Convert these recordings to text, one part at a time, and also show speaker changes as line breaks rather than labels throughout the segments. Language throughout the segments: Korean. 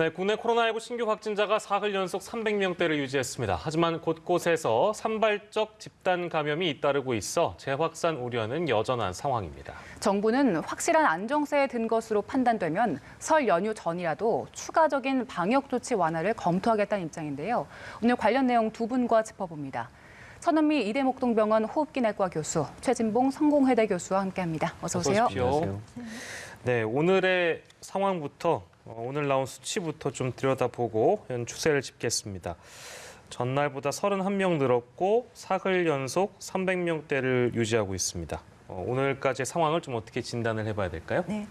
네, 국내 코로나19 신규 확진자가 사흘 연속 300명대를 유지했습니다. 하지만 곳곳에서 산발적 집단 감염이 잇따르고 있어 재확산 우려는 여전한 상황입니다.
정부는 확실한 안정세에 든 것으로 판단되면 설 연휴 전이라도 추가적인 방역 조치 완화를 검토하겠다는 입장인데요. 오늘 관련 내용 두 분과 짚어봅니다. 천은미 이대목동병원 호흡기내과 교수, 최진봉 성공회대 교수와 함께합니다. 어서 오세요.
안녕하세요. 네, 오늘의 상황부터 오늘 나온 수치부터 좀 들여다보고 현 추세를 짚겠습니다. 전날보다 31명 늘었고 사흘 연속 300명대를 유지하고 있습니다. 오늘까지의 상황을 좀 어떻게 진단을 해봐야 될까요?
네,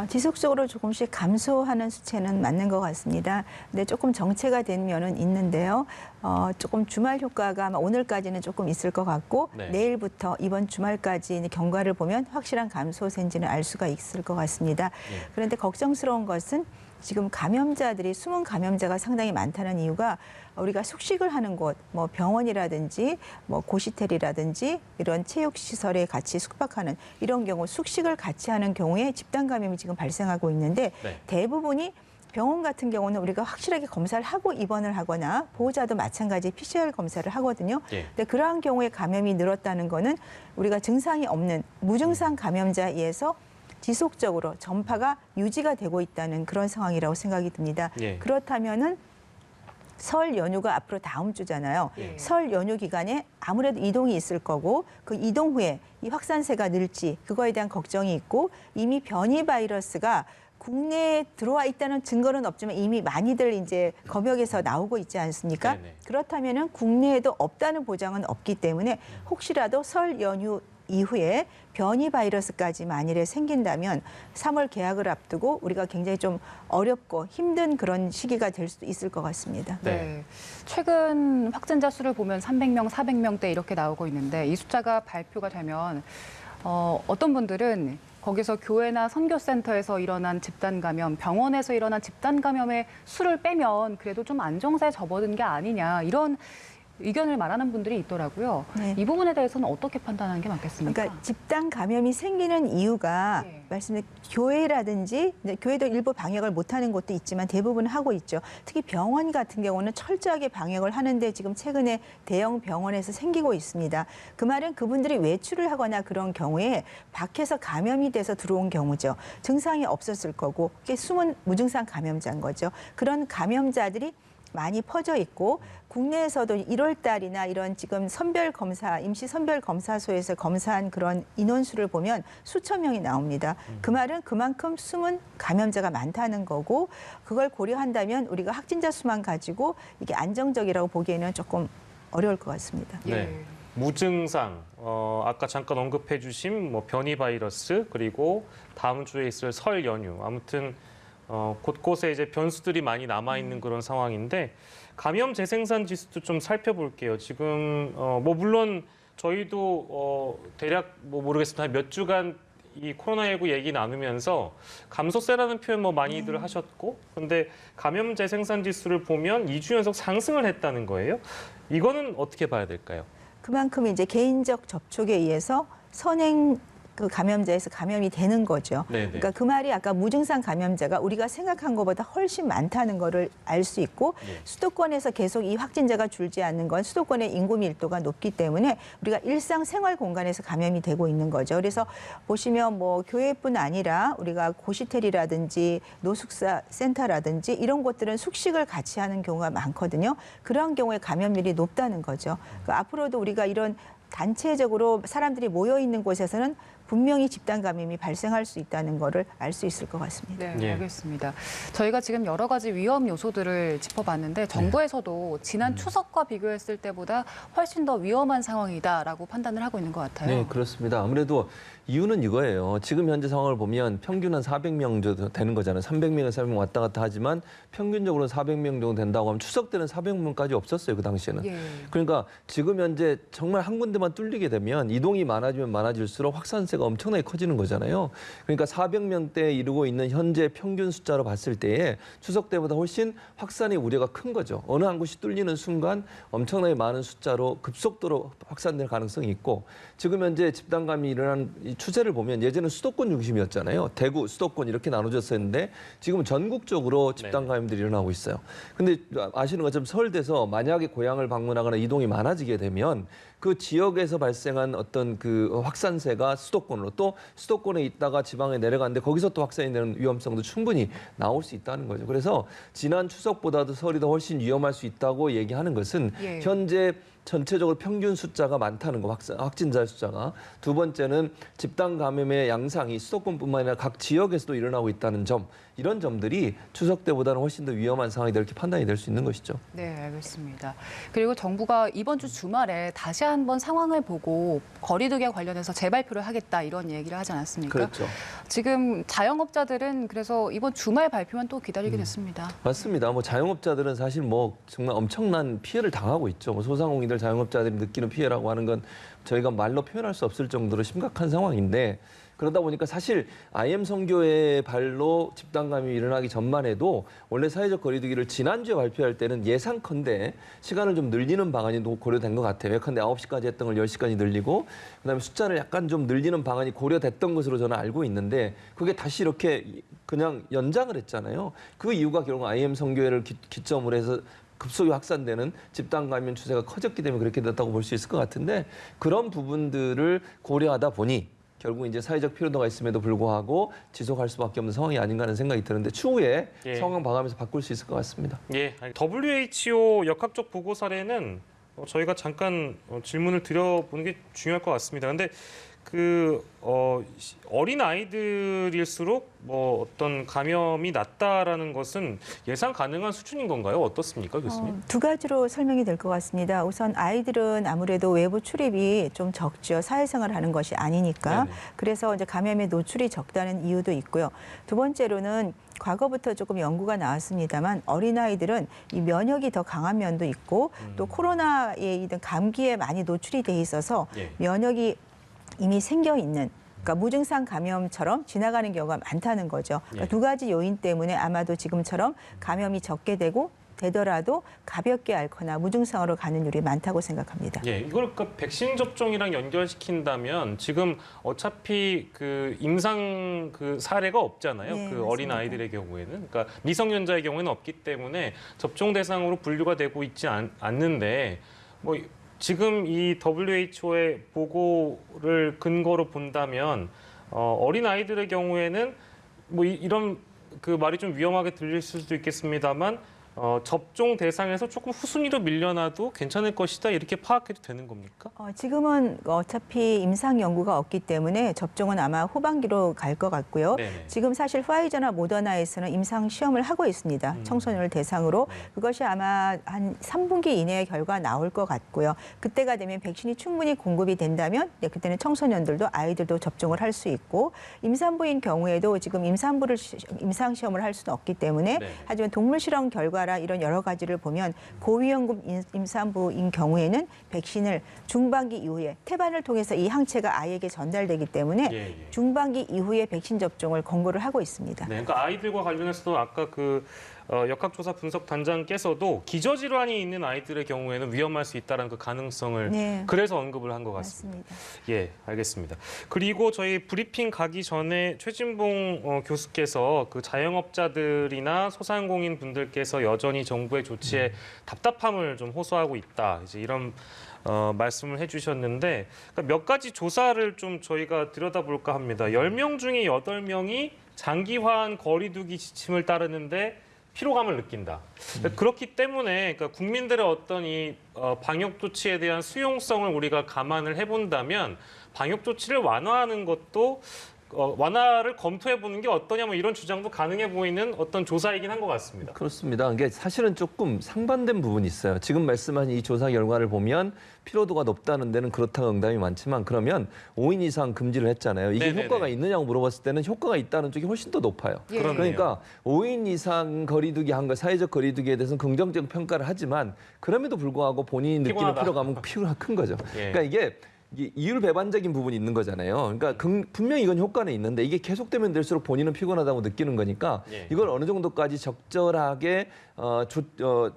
지속적으로 조금씩 감소하는 수치는 맞는 것 같습니다. 근데 조금 정체가 된 면은 있는데요. 조금 주말 효과가 아마 오늘까지는 조금 있을 것 같고
네.
내일부터 이번 주말까지 경과를 보면 확실한 감소세인지는 알 수가 있을 것 같습니다.
네.
그런데 걱정스러운 것은 지금 감염자들이 숨은 감염자가 상당히 많다는 이유가 우리가 숙식을 하는 곳, 뭐 병원이라든지 뭐 고시텔이라든지 이런 체육시설에 같이 숙박하는 이런 경우 숙식을 같이 하는 경우에 집단 감염이 지금 발생하고 있는데
네.
대부분이 병원 같은 경우는 우리가 확실하게 검사를 하고 입원을 하거나 보호자도 마찬가지 PCR 검사를 하거든요.
예.
근데 그러한 경우에 감염이 늘었다는 거는 우리가 증상이 없는 무증상 감염자에 의해서 지속적으로 전파가 유지가 되고 있다는 그런 상황이라고 생각이 듭니다.
예.
그렇다면은 설 연휴가 앞으로 다음 주잖아요.
예.
설 연휴 기간에 아무래도 이동이 있을 거고 그 이동 후에 이 확산세가 늘지 그거에 대한 걱정이 있고 이미 변이 바이러스가 국내에 들어와 있다는 증거는 없지만 이미 많이들 이제 검역에서 나오고 있지 않습니까?
네네.
그렇다면은 국내에도 없다는 보장은 없기 때문에 혹시라도 설 연휴 이후에 변이 바이러스까지 만일에 생긴다면 3월 개학을 앞두고 우리가 굉장히 좀 어렵고 힘든 그런 시기가 될 수도 있을 것 같습니다.
네. 최근 확진자 수를 보면 300명, 400명대 이렇게 나오고 있는데 이 숫자가 발표가 되면 어떤 분들은 거기서 교회나 선교센터에서 일어난 집단 감염, 병원에서 일어난 집단 감염의 수를 빼면 그래도 좀 안정세에 접어든 게 아니냐 이런 의견을 말하는 분들이 있더라고요.
네.
이 부분에 대해서는 어떻게 판단하는 게 맞겠습니까?
그러니까 집단 감염이 생기는 이유가
네.
말씀드린 교회라든지 교회도 일부 방역을 못하는 곳도 있지만 대부분 하고 있죠. 특히 병원 같은 경우는 철저하게 방역을 하는데 지금 최근에 대형 병원에서 생기고 있습니다. 그 말은 그분들이 외출을 하거나 그런 경우에 밖에서 감염이 돼서 들어온 경우죠. 증상이 없었을 거고 그게 숨은 무증상 감염자인 거죠. 그런 감염자들이 많이 퍼져 있고 국내에서도 1월 달이나 이런 지금 선별검사, 임시 선별검사소에서 검사한 그런 인원수를 보면 수천 명이 나옵니다. 그 말은 그만큼 숨은 감염자가 많다는 거고 그걸 고려한다면 우리가 확진자 수만 가지고 이게 안정적이라고 보기에는 조금 어려울 것 같습니다.
네. 무증상, 아까 잠깐 언급해 주신 뭐 변이 바이러스 그리고 다음 주에 있을 설 연휴 아무튼 곳곳에 이제 변수들이 많이 남아 있는 그런 상황인데 감염 재생산 지수도 좀 살펴볼게요. 지금 뭐 물론 저희도 대략 뭐 모르겠습니다. 몇 주간 이 코로나19 얘기 나누면서 감소세라는 표현 뭐 많이들 하셨고 근데 감염 재생산 지수를 보면 2주 연속 상승을 했다는 거예요. 이거는 어떻게 봐야 될까요?
그만큼 이제 개인적 접촉에 의해서 선행 그 감염자에서 감염이 되는 거죠.
네네.
그러니까 그 말이 아까 무증상 감염자가 우리가 생각한 것보다 훨씬 많다는 거를 알 수 있고
네.
수도권에서 계속 이 확진자가 줄지 않는 건 수도권의 인구 밀도가 높기 때문에 우리가 일상생활 공간에서 감염이 되고 있는 거죠. 그래서 보시면 뭐 교회뿐 아니라 우리가 고시텔이라든지 노숙사 센터라든지 이런 곳들은 숙식을 같이 하는 경우가 많거든요. 그런 경우에 감염률이 높다는 거죠. 그러니까 앞으로도 우리가 이런 단체적으로 사람들이 모여 있는 곳에서는 분명히 집단 감염이 발생할 수 있다는 거를 알 수 있을 것 같습니다.
네,
예.
알겠습니다. 저희가 지금 여러 가지 위험 요소들을 짚어봤는데 정부에서도 지난 추석과 비교했을 때보다 훨씬 더 위험한 상황이다라고 판단을 하고 있는 것 같아요.
네, 그렇습니다. 아무래도 이유는 이거예요. 지금 현재 상황을 보면 평균 한 400명 정도 되는 거잖아요. 300명에서 400명 왔다 갔다 하지만 평균적으로 400명 정도 된다고 하면 추석 때는 400명까지 없었어요. 그 당시에는.
예.
그러니까 지금 현재 정말 한 군데만 뚫리게 되면 이동이 많아지면 많아질수록 확산세 확산세가 엄청나게 커지는 거잖아요. 그러니까 400명대에 이르고 있는 현재 평균 숫자로 봤을 때에 추석 때보다 훨씬 확산의 우려가 큰 거죠. 어느 한 곳이 뚫리는 순간 엄청나게 많은 숫자로 급속도로 확산될 가능성이 있고 지금 현재 집단감이 일어나는 이 추세를 보면 예전에 수도권 중심이었잖아요. 대구, 수도권 이렇게 나눠졌었는데 지금은 전국적으로 집단감염들이 일어나고 있어요. 근데 아시는 것처럼 서울대에서 만약에 고향을 방문하거나 이동이 많아지게 되면 그 지역에서 발생한 어떤 그 확산세가 수도권으로 또 수도권에 있다가 지방에 내려가는데 거기서 또 확산이 되는 위험성도 충분히 나올 수 있다는 거죠. 그래서 지난 추석보다도 설이 더 훨씬 위험할 수 있다고 얘기하는 것은
예.
현재 전체적으로 평균 숫자가 많다는 거, 확진자 숫자가. 두 번째는 집단 감염의 양상이 수도권뿐만 아니라 각 지역에서도 일어나고 있다는 점, 이런 점들이 추석 때보다는 훨씬 더 위험한 상황이 이렇게 판단이 될 수 있는 것이죠.
네, 알겠습니다. 그리고 정부가 이번 주 주말에 다시 한번 상황을 보고 거리두기와 관련해서 재발표를 하겠다 이런 얘기를 하지 않았습니까?
그렇죠.
지금 자영업자들은 그래서 이번 주말 발표만 또 기다리게 됐습니다.
맞습니다. 뭐 자영업자들은 사실 뭐 정말 엄청난 피해를 당하고 있죠. 뭐 소상공인들 자영업자들이 느끼는 피해라고 하는 건 저희가 말로 표현할 수 없을 정도로 심각한 상황인데 그러다 보니까 사실 IM 선교의 발로 집단감염이 일어나기 전만 해도 원래 사회적 거리두기를 지난주에 발표할 때는 예상컨대 시간을 좀 늘리는 방안이 고려된 것 같아요. 예컨대 9시까지 했던 걸 10시까지 늘리고 그다음에 숫자를 약간 좀 늘리는 방안이 고려됐던 것으로 저는 알고 있는데 그게 다시 이렇게 그냥 연장을 했잖아요. 그 이유가 결국 IM 선교회를 기점으로 해서 급속히 확산되는 집단 감염 추세가 커졌기 때문에 그렇게 됐다고 볼 수 있을 것 같은데 그런 부분들을 고려하다 보니 결국 이제 사회적 피로도가 있음에도 불구하고 지속할 수밖에 없는 상황이 아닌가 하는 생각이 드는데 추후에 상황 봐가면서 바꿀 수 있을 것 같습니다.
예, WHO 역학적 보고 사례는 저희가 잠깐 질문을 드려보는 게 중요할 것 같습니다. 근데 어린 아이들일수록 뭐 어떤 감염이 낮다라는 것은 예상 가능한 수준인 건가요? 어떻습니까, 교수님?
두 가지로 설명이 될 것 같습니다. 우선 아이들은 아무래도 외부 출입이 좀 적죠. 사회생활을 하는 것이 아니니까.
네네.
그래서 이제 감염의 노출이 적다는 이유도 있고요. 두 번째로는 과거부터 조금 연구가 나왔습니다만 어린아이들은 이 면역이 더 강한 면도 있고 또 코로나에 감기에 많이 노출이 돼 있어서
예.
면역이 이미 생겨 있는 그러니까 무증상 감염처럼 지나가는 경우가 많다는 거죠. 그러니까
예.
두 가지 요인 때문에 아마도 지금처럼 감염이 적게 되더라도 가볍게 앓거나 무증상으로 가는 율이 많다고 생각합니다.
예, 이걸 백신 접종이랑 연결시킨다면 지금 어차피 그 임상 그 사례가 없잖아요.
네,
그 어린
맞습니다.
아이들의 경우에는, 그러니까 미성년자의 경우에는 없기 때문에 접종 대상으로 분류가 되고 있지 않는데 뭐. 지금 이 WHO의 보고를 근거로 본다면 어린 아이들의 경우에는 뭐 이런 그 말이 좀 위험하게 들릴 수도 있겠습니다만 접종 대상에서 조금 후순위로 밀려나도 괜찮을 것이다 이렇게 파악해도 되는 겁니까?
지금은 어차피 임상 연구가 없기 때문에 접종은 아마 후반기로 갈 것 같고요.
네네.
지금 사실 화이저나 모더나에서는 임상 시험을 하고 있습니다. 청소년을 대상으로. 그것이 아마 한 3분기 이내에 결과 나올 것 같고요. 그때가 되면 백신이 충분히 공급이 된다면 그때는 청소년들도 아이들도 접종을 할 수 있고 임산부인 경우에도 지금 임상 시험을 할 수는 없기 때문에
네.
하지만 동물 실험 결과라 이런 여러 가지를 보면 고위험군 임산부인 경우에는 백신을 중반기 이후에 태반을 통해서 이 항체가 아이에게 전달되기 때문에
예.
중반기 이후에 백신 접종을 권고를 하고 있습니다.
네, 그러니까 아이들과 관련해서도 아까 그 역학조사 분석 단장께서도 기저질환이 있는 아이들의 경우에는 위험할 수 있다는 그 가능성을
네.
그래서 언급을 한 것 같습니다.
맞습니다.
예, 알겠습니다. 그리고 저희 브리핑 가기 전에 최진봉 교수께서 그 자영업자들이나 소상공인 분들께서 여전히 정부의 조치에 답답함을 좀 호소하고 있다. 이제 이런 말씀을 해주셨는데 그러니까 몇 가지 조사를 좀 저희가 들여다볼까 합니다. 10명 중에 8명이 장기화한 거리두기 지침을 따르는데 피로감을 느낀다. 그렇기 때문에 그러니까 국민들의 어떤 이 방역 조치에 대한 수용성을 우리가 감안을 해본다면 방역 조치를 완화하는 것도 완화를 검토해 보는 게 어떠냐 뭐 이런 주장도 가능해 보이는 어떤 조사이긴 한 것 같습니다.
그렇습니다. 이게 사실은 조금 상반된 부분이 있어요. 지금 말씀하신 이 조사 결과를 보면 피로도가 높다는 데는 그렇다고 응답이 많지만 그러면 5인 이상 금지를 했잖아요. 이게
네네네.
효과가 있느냐고 물어봤을 때는 효과가 있다는 쪽이 훨씬 더 높아요.
예.
그렇네요.
그러니까 5인 이상 거리두기 한 거, 사회적 거리두기에 대해서는 긍정적 평가를 하지만 그럼에도 불구하고 본인이 느끼는
피곤하다.
피로감은 큰 거죠.
예.
그러니까 이게 이게 이율배반적인 부분이 있는 거잖아요. 그러니까 분명히 이건 효과는 있는데 이게 계속되면 될수록 본인은 피곤하다고 느끼는 거니까
예.
이걸 어느 정도까지 적절하게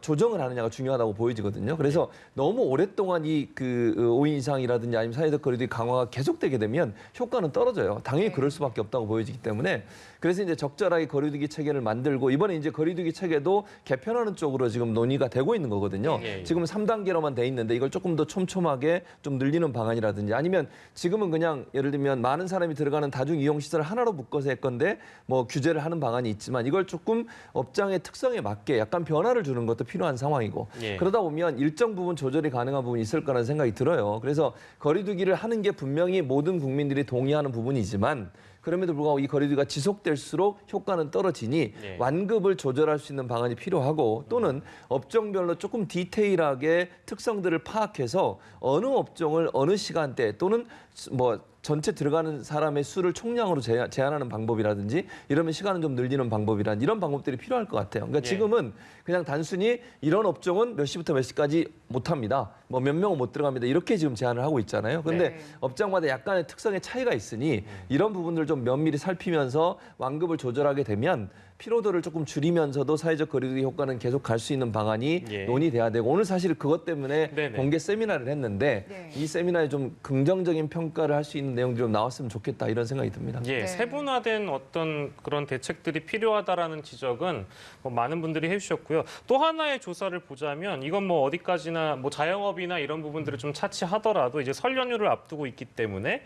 조정을 하느냐가 중요하다고 보여지거든요. 그래서 너무 오랫동안 이 5인 이상이라든지 아니면 사회적 거리두기 강화가 계속되게 되면 효과는 떨어져요. 당연히 그럴 수밖에 없다고 보여지기 때문에 그래서 이제 적절하게 거리두기 체계를 만들고 이번에 이제 거리두기 체계도 개편하는 쪽으로 지금 논의가 되고 있는 거거든요.
예.
지금 3단계로만 돼 있는데 이걸 조금 더 촘촘하게 좀 늘리는 방안이라든지 아니면 지금은 그냥 예를 들면 많은 사람이 들어가는 다중 이용 시설 하나로 묶어서 했건데 뭐 규제를 하는 방안이 있지만 이걸 조금 업장의 특성에 맞게 약간 변화를 주는 것도 필요한 상황이고
예.
그러다 보면 일정 부분 조절이 가능한 부분이 있을 거라는 생각이 들어요. 그래서 거리두기를 하는 게 분명히 모든 국민들이 동의하는 부분이지만 그럼에도 불구하고 이 거리두기가 지속될수록 효과는 떨어지니
예.
완급을 조절할 수 있는 방안이 필요하고 또는 업종별로 조금 디테일하게 특성들을 파악해서 어느 업종을 어느 시간대 또는 뭐 전체 들어가는 사람의 수를 총량으로 제한하는 방법이라든지 이러면 시간은 좀 늘리는 방법이란 이런 방법들이 필요할 것 같아요. 그러니까
예.
지금은 그냥 단순히 이런 업종은 몇 시부터 몇 시까지 못 합니다. 뭐 몇 명은 못 들어갑니다. 이렇게 지금 제한을 하고 있잖아요. 그런데
네.
업장마다 약간의 특성의 차이가 있으니 이런 부분들 좀 면밀히 살피면서 완급을 조절하게 되면 피로도를 조금 줄이면서도 사회적 거리두기 효과는 계속 갈 수 있는 방안이
예.
논의돼야 되고 오늘 사실 그것 때문에
네네.
공개 세미나를 했는데
네.
이 세미나에 좀 긍정적인 평가를 할 수 있는 내용들이 좀 나왔으면 좋겠다 이런 생각이 듭니다.
예,
네.
세분화된 어떤 그런 대책들이 필요하다라는 지적은 뭐 많은 분들이 해주셨고요. 또 하나의 조사를 보자면 이건 뭐 어디까지나 뭐 자영업이나 이런 부분들을 좀 차치하더라도 이제 설 연휴를 앞두고 있기 때문에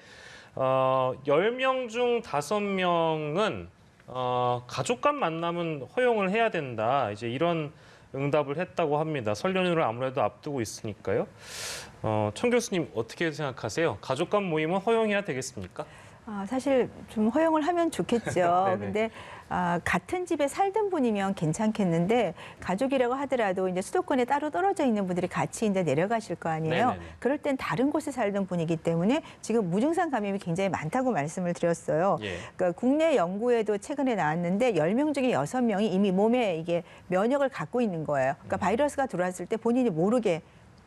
10명 중 5명은 가족 간 만남은 허용을 해야 된다. 이제 이런 응답을 했다고 합니다. 설 연휴를 아무래도 앞두고 있으니까요. 청 교수님 어떻게 생각하세요? 가족 간 모임은 허용해야 되겠습니까?
사실 좀 허용을 하면 좋겠죠.
네네.
근데 같은 집에 살던 분이면 괜찮겠는데 가족이라고 하더라도 이제 수도권에 따로 떨어져 있는 분들이 같이 이제 내려가실 거 아니에요.
네네네.
그럴 땐 다른 곳에 살던 분이기 때문에 지금 무증상 감염이 굉장히 많다고 말씀을 드렸어요.
예.
그러니까 국내 연구에도 최근에 나왔는데 10명 중에 6명이 이미 몸에 이게 면역을 갖고 있는 거예요. 그러니까 바이러스가 들어왔을 때 본인이 모르게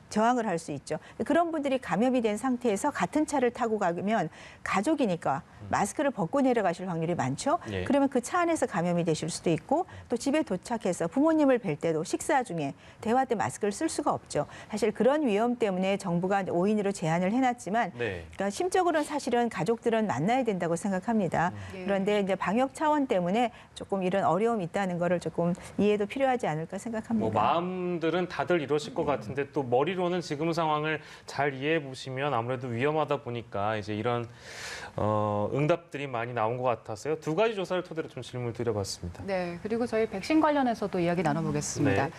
저항을 할 수 있죠. 그런 분들이 감염이 된 상태에서 같은 차를 타고 가면 가족이니까 마스크를 벗고 내려가실 확률이 많죠.
예.
그러면 그 차 안에서 감염이 되실 수도 있고 또 집에 도착해서 부모님을 뵐 때도 식사 중에 대화 때 마스크를 쓸 수가 없죠. 사실 그런 위험 때문에 정부가 5인으로 제한을 해놨지만
네.
그러니까 심적으로는 사실은 가족들은 만나야 된다고 생각합니다.
예.
그런데 이제 방역 차원 때문에 조금 이런 어려움이 있다는 거를 조금 이해도 필요하지 않을까 생각합니다.
뭐 마음들은 다들 이러실 것 같은데 또 머리로는 지금 상황을 잘 이해해 보시면 아무래도 위험하다 보니까 이제 이런 응답들이 많이 나온 것 같아서요. 두 가지 조사를 토대로 좀 질문을 드려봤습니다.
네, 그리고 저희 백신 관련해서도 이야기 나눠보겠습니다.
네.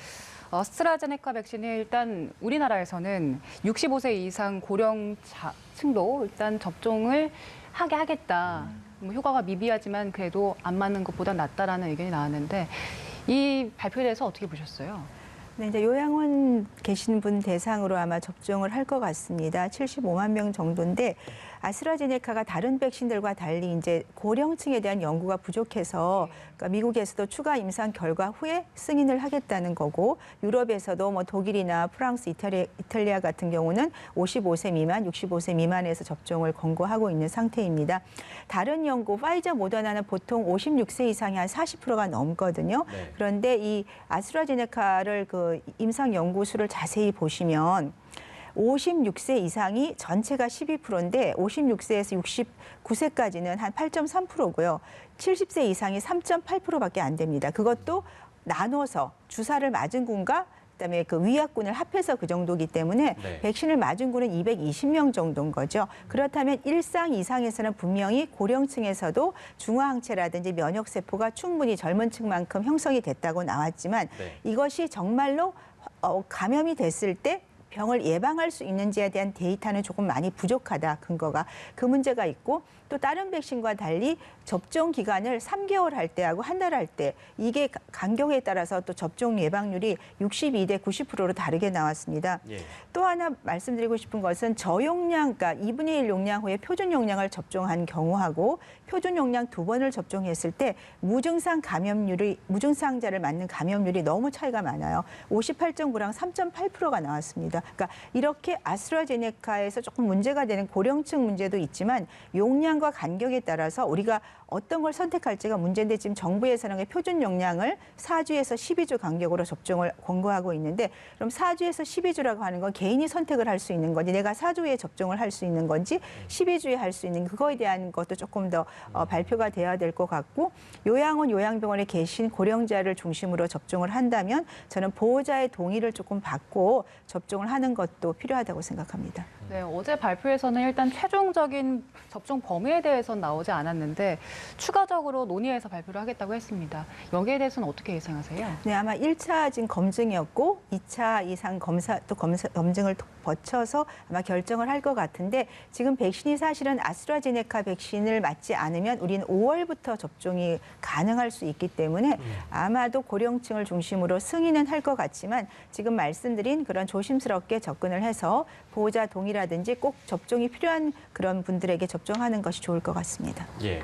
아스트라제네카 백신이 일단 우리나라에서는 65세 이상 고령층도 일단 접종을 하게 하겠다. 뭐 효과가 미비하지만 그래도 안 맞는 것보다 낫다라는 의견이 나왔는데 이 발표에 대해서 어떻게 보셨어요?
네, 이제 요양원 계신 분 대상으로 아마 접종을 할 것 같습니다. 75만 명 정도인데 아스트라제네카가 다른 백신들과 달리 이제 고령층에 대한 연구가 부족해서 그러니까 미국에서도 추가 임상 결과 후에 승인을 하겠다는 거고 유럽에서도 뭐 독일이나 프랑스, 이탈리아 같은 경우는 55세 미만, 65세 미만에서 접종을 권고하고 있는 상태입니다. 다른 연구 파이저, 모더나는 보통 56세 이상이 한 40%가 넘거든요.
네.
그런데 이 아스트라제네카를 그 임상 연구 수를 자세히 보시면 56세 이상이 전체가 12%인데 56세에서 69세까지는 한 8.3%고요. 70세 이상이 3.8%밖에 안 됩니다. 그것도 나눠서 주사를 맞은 군과 그다음에 그 위약군을 합해서 그 정도이기 때문에
네.
백신을 맞은 군은 220명 정도인 거죠. 그렇다면 1상 이상에서는 분명히 고령층에서도 중화항체라든지 면역세포가 충분히 젊은 층만큼 형성이 됐다고 나왔지만
네.
이것이 정말로 감염이 됐을 때 병을 예방할 수 있는지에 대한 데이터는 조금 많이 부족하다, 근거가. 그 문제가 있고 또 다른 백신과 달리 접종 기간을 3개월 할 때하고 한 달 할 때 이게 간격에 따라서 또 접종 예방률이 62대 90%로 다르게 나왔습니다.
예.
또 하나 말씀드리고 싶은 것은 저용량, 그러니까 2분의 1 용량 후에 표준 용량을 접종한 경우하고 표준 용량 2번을 접종했을 때 무증상자를 맞는 감염률이 너무 차이가 많아요. 58.9랑 3.8%가 나왔습니다. 그러니까 이렇게 아스트라제네카에서 조금 문제가 되는 고령층 문제도 있지만 용량과 간격에 따라서 우리가 어떤 걸 선택할지가 문제인데 지금 정부에서는 표준 용량을 4주에서 12주 간격으로 접종을 권고하고 있는데 그럼 4주에서 12주라고 하는 건 개인이 선택을 할 수 있는 건지 내가 4주에 접종을 할 수 있는 건지 12주에 할 수 있는 그거에 대한 것도 조금 더 발표가 돼야 될 것 같고 요양원, 요양병원에 계신 고령자를 중심으로 접종을 한다면 저는 보호자의 동의를 조금 받고 접종을 하는 것도 필요하다고 생각합니다.
네, 어제 발표에서는 일단 최종적인 접종 범위에 대해서는 나오지 않았는데 추가적으로 논의해서 발표를 하겠다고 했습니다. 여기에 대해서는 어떻게 예상하세요?
네, 아마 1차 지금 검증이었고 2차 이상 검증을 거쳐서 아마 결정을 할 것 같은데 지금 백신이 사실은 아스트라제네카 백신을 맞지 않으면 우리는 5월부터 접종이 가능할 수 있기 때문에 아마도 고령층을 중심으로 승인은 할 것 같지만 지금 말씀드린 그런 조심스럽게 접근을 해서 보호자 동의라든지 꼭 접종이 필요한 그런 분들에게 접종하는 것이 좋을 것 같습니다.
예.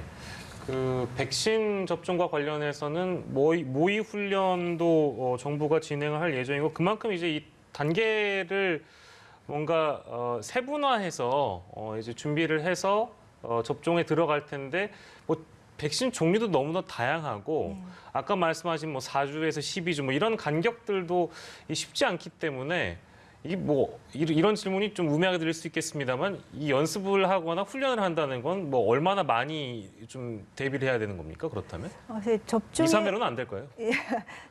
그 백신 접종과 관련해서는 모의 훈련도 정부가 진행을 할 예정이고 그만큼 이제 이 단계를 뭔가 세분화해서 이제 준비를 해서 접종에 들어갈 텐데 뭐 백신 종류도 너무나 다양하고 아까 말씀하신 뭐 4주에서 12주 뭐 이런 간격들도 쉽지 않기 때문에 이게 뭐 이런 질문이 좀 우매하게 들릴 수 있겠습니다만 이 연습을 하거나 훈련을 한다는 건 뭐 얼마나 많이 좀 대비를 해야 되는 겁니까? 그렇다면?
접종이
2, 3회로는 안 될까요?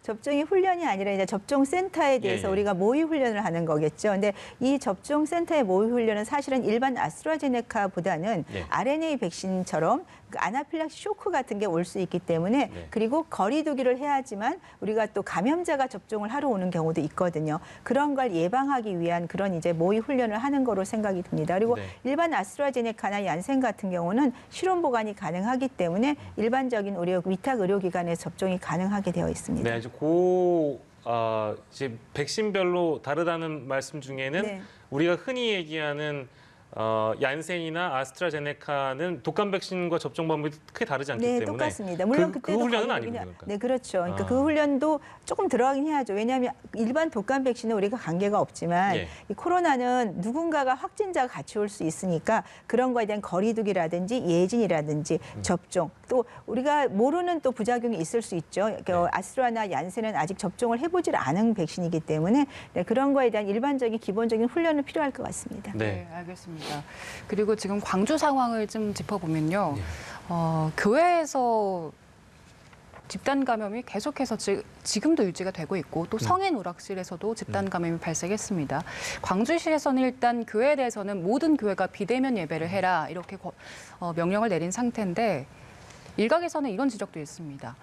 접종이 훈련이 아니라 이제 접종 센터에 대해서 우리가 모의 훈련을 하는 거겠죠. 근데 이 접종 센터의 모의 훈련은 사실은 일반 아스트라제네카보다는 RNA 백신처럼 그 아나필락시 쇼크 같은 게 올 수 있기 때문에 그리고 거리두기를 해야지만 우리가 또 감염자가 접종을 하러 오는 경우도 있거든요. 그런 걸 예방하기 위한 그런 이제 모의 훈련을 하는 거로 생각이 듭니다. 그리고 일반 아스트라제네카나 얀센 같은 경우는 실온 보관이 가능하기 때문에 일반적인 위탁 의료기관에서 접종이 가능하게 되어 있습니다.
네, 이제 백신별로 다르다는 말씀 중에는 우리가 흔히 얘기하는 얀센이나 아스트라제네카는 독감 백신과 접종 방법이 크게 다르지 않기 때문에
똑같습니다. 물론
그
그때도
훈련은 아니군요. 그러니까.
네, 그렇죠. 그러니까 그 훈련도 조금 들어가긴 해야죠. 왜냐하면 일반 독감 백신은 우리가 관계가 없지만 이 코로나는 누군가가 확진자가 같이 올 수 있으니까 그런 거에 대한 거리두기라든지 예진이라든지 접종 또 우리가 모르는 또 부작용이 있을 수 있죠. 아스트라나 얀센은 아직 접종을 해보질 않은 백신이기 때문에 그런 거에 대한 일반적인 기본적인 훈련은 필요할 것 같습니다.
네, 알겠습니다. 그리고 지금 광주 상황을 좀 짚어보면요. 교회에서 집단 감염이 계속해서 지금도 유지가 되고 있고 또 성인 오락실에서도 집단 감염이 발생했습니다. 광주시에서는 일단 교회에 대해서는 모든 교회가 비대면 예배를 해라 이렇게 명령을 내린 상태인데 일각에서는 이런 지적도 있습니다.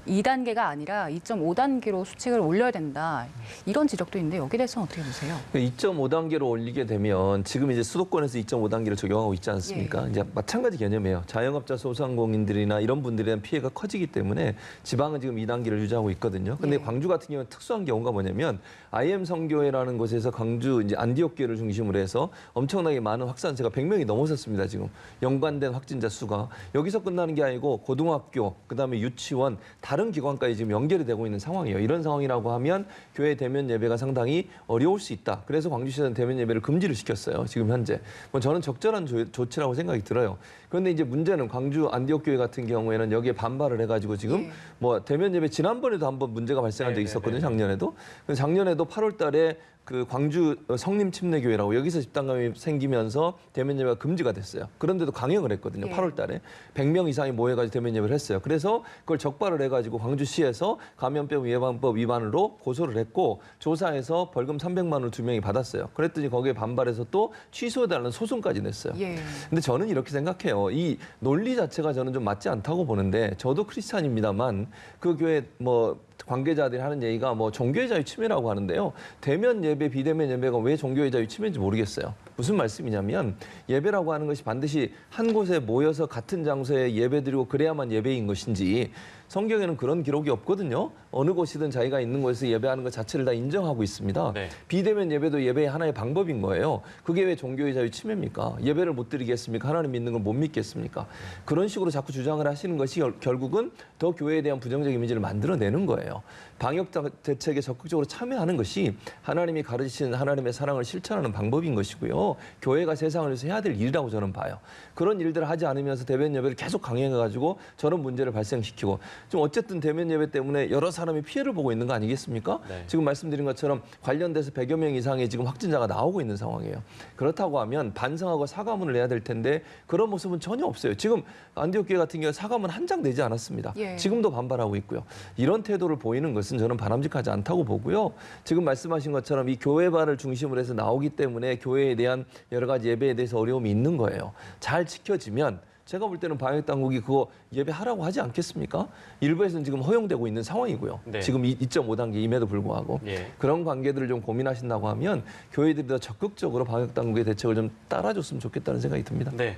2단계가 아니라 2.5단계로 수칙을 올려야 된다. 이런 지적도 있는데 여기에 대해서는 어떻게 보세요?
2.5단계로 올리게 되면 지금 이제 수도권에서 2.5단계를 적용하고 있지 않습니까? 이제 마찬가지 개념이에요. 자영업자 소상공인들이나 이런 분들에 대한 피해가 커지기 때문에 지방은 지금 2단계를 유지하고 있거든요. 근데 광주 같은 경우는 특수한 경우가 뭐냐면 IM 성교회라는 곳에서 광주 이제 안디옥 교회를 중심으로 해서 엄청나게 많은 확산세가 100명이 넘어섰습니다. 지금 연관된 확진자 수가 여기서 끝나는 게 아니고 고등학교, 그다음에 유치원 다른 기관까지 지금 연결이 되고 있는 상황이에요. 이런 상황이라고 하면 교회 대면 예배가 상당히 어려울 수 있다. 그래서 광주시는 대면 예배를 금지를 시켰어요. 지금 현재. 뭐 저는 적절한 조치라고 생각이 들어요. 그런데 이제 문제는 광주 안디옥 교회 같은 경우에는 여기에 반발을 해가지고 지금 뭐 대면 예배 지난번에도 한번 문제가 발생한 적이 있었거든요. 작년에도. 작년에도 8월달에 그 광주 성림침례교회라고 여기서 집단 감염이 생기면서 대면 예배가 금지가 됐어요. 그런데도 강행을 했거든요. 8월 달에 100명 이상이 모여가지고 대면 예배를 했어요. 그래서 그걸 적발을 해가지고 광주시에서 감염병 예방법 위반으로 고소를 했고 조사해서 벌금 300만 원을 2명이 받았어요. 그랬더니 거기에 반발해서 또 취소해달라는 소송까지 냈어요. 근데 저는 이렇게 생각해요. 이 논리 자체가 저는 좀 맞지 않다고 보는데 저도 크리스찬입니다만 그 교회 뭐 관계자들이 하는 얘기가 뭐 종교의 자유 침해라고 하는데요. 대면 예배, 비대면 예배가 왜 종교의 자유 침해인지 모르겠어요. 무슨 말씀이냐면 예배라고 하는 것이 반드시 한 곳에 모여서 같은 장소에 예배드리고 그래야만 예배인 것인지 성경에는 그런 기록이 없거든요. 어느 곳이든 자기가 있는 곳에서 예배하는 것 자체를 다 인정하고 있습니다.
네.
비대면 예배도 예배의 하나의 방법인 거예요. 그게 왜 종교의 자유 침해입니까? 예배를 못 드리겠습니까? 하나님 믿는 걸 못 믿겠습니까? 그런 식으로 자꾸 주장을 하시는 것이 결국은 더 교회에 대한 부정적 이미지를 만들어내는 거예요. 방역 대책에 적극적으로 참여하는 것이 하나님이 가르치신 하나님의 사랑을 실천하는 방법인 것이고요. 교회가 세상을 위해서 해야 될 일이라고 저는 봐요. 그런 일들을 하지 않으면서 대면 예배를 계속 강행해가지고 저런 문제를 발생시키고 지금 어쨌든 대면 예배 때문에 여러 사람이 피해를 보고 있는 거 아니겠습니까?
네.
지금 말씀드린 것처럼 관련돼서 100여 명 이상의 지금 확진자가 나오고 있는 상황이에요. 그렇다고 하면 반성하고 사과문을 내야 될 텐데 그런 모습은 전혀 없어요. 지금 안디옥 교회 같은 경우 사과문 한 장 내지 않았습니다.
예.
지금도 반발하고 있고요. 이런 태도를 보이는 것은 저는 바람직하지 않다고 보고요. 지금 말씀하신 것처럼 이 교회발을 중심으로 해서 나오기 때문에 교회에 대한 여러 가지 예배에 대해서 어려움이 있는 거예요. 잘 지켜지면 제가 볼 때는 방역당국이 그거 예배하라고 하지 않겠습니까? 일부에서는 지금 허용되고 있는 상황이고요.
네.
지금 2.5단계임에도 불구하고
예.
그런 관계들을 좀 고민하신다고 하면 교회들이 더 적극적으로 방역당국의 대책을 좀 따라줬으면 좋겠다는 생각이 듭니다.
네.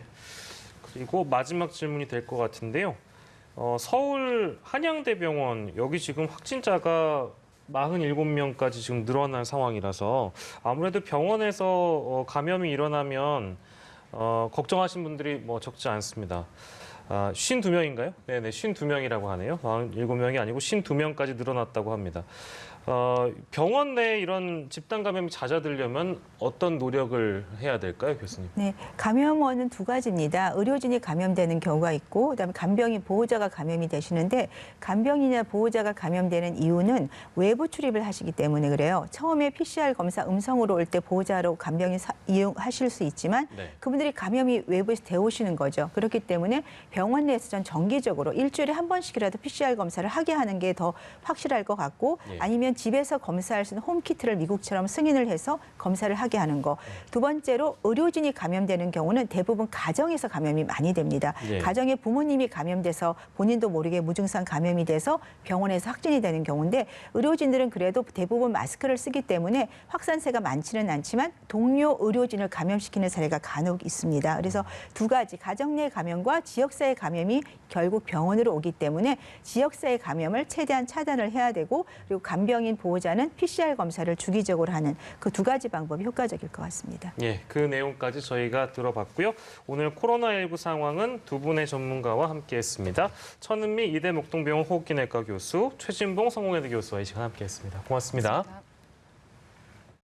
그리고 마지막 질문이 될 것 같은데요. 서울 한양대병원 여기 지금 확진자가 47명까지 지금 늘어난 상황이라서 아무래도 병원에서 감염이 일어나면 걱정하신 분들이 뭐 적지 않습니다. 52명인가요? 네네, 52명이라고 하네요. 47명이 아니고 52명까지 늘어났다고 합니다. 병원 내에 이런 집단 감염이 잦아들려면 어떤 노력을 해야 될까요, 교수님?
네, 감염원은 두 가지입니다. 의료진이 감염되는 경우가 있고, 그다음에 간병인 보호자가 감염이 되시는데 간병인이나 보호자가 감염되는 이유는 외부 출입을 하시기 때문에 그래요. 처음에 PCR 검사 음성으로 올 때 보호자로 간병인 이용하실 수 있지만
네.
그분들이 감염이 외부에서 되오시는 거죠. 그렇기 때문에 병원 내에서 전 정기적으로 일주일에 한 번씩이라도 PCR 검사를 하게 하는 게 더 확실할 것 같고
예.
아니면 집에서 검사할 수 있는 홈키트를 미국처럼 승인을 해서 검사를 하게 하는 거. 두 번째로 의료진이 감염되는 경우는 대부분 가정에서 감염이 많이 됩니다.
예.
가정에 부모님이 감염돼서 본인도 모르게 무증상 감염이 돼서 병원에서 확진이 되는 경우인데 의료진들은 그래도 대부분 마스크를 쓰기 때문에 확산세가 많지는 않지만 동료 의료진을 감염시키는 사례가 간혹 있습니다. 그래서 두 가지 가정 내 감염과 지역사회 감염이 결국 병원으로 오기 때문에 지역사회 감염을 최대한 차단을 해야 되고 그리고 간병인 보호자는 PCR 검사를 주기적으로 하는 그 두 가지 방법이 효과적일 것 같습니다.
예, 그 내용까지 저희가 들어봤고요. 오늘 코로나19 상황은 두 분의 전문가와 함께했습니다. 천은미 이대 목동병원 호흡기내과 교수, 최진봉 성공회대 교수와 이 시간 함께했습니다. 고맙습니다.
고맙습니다.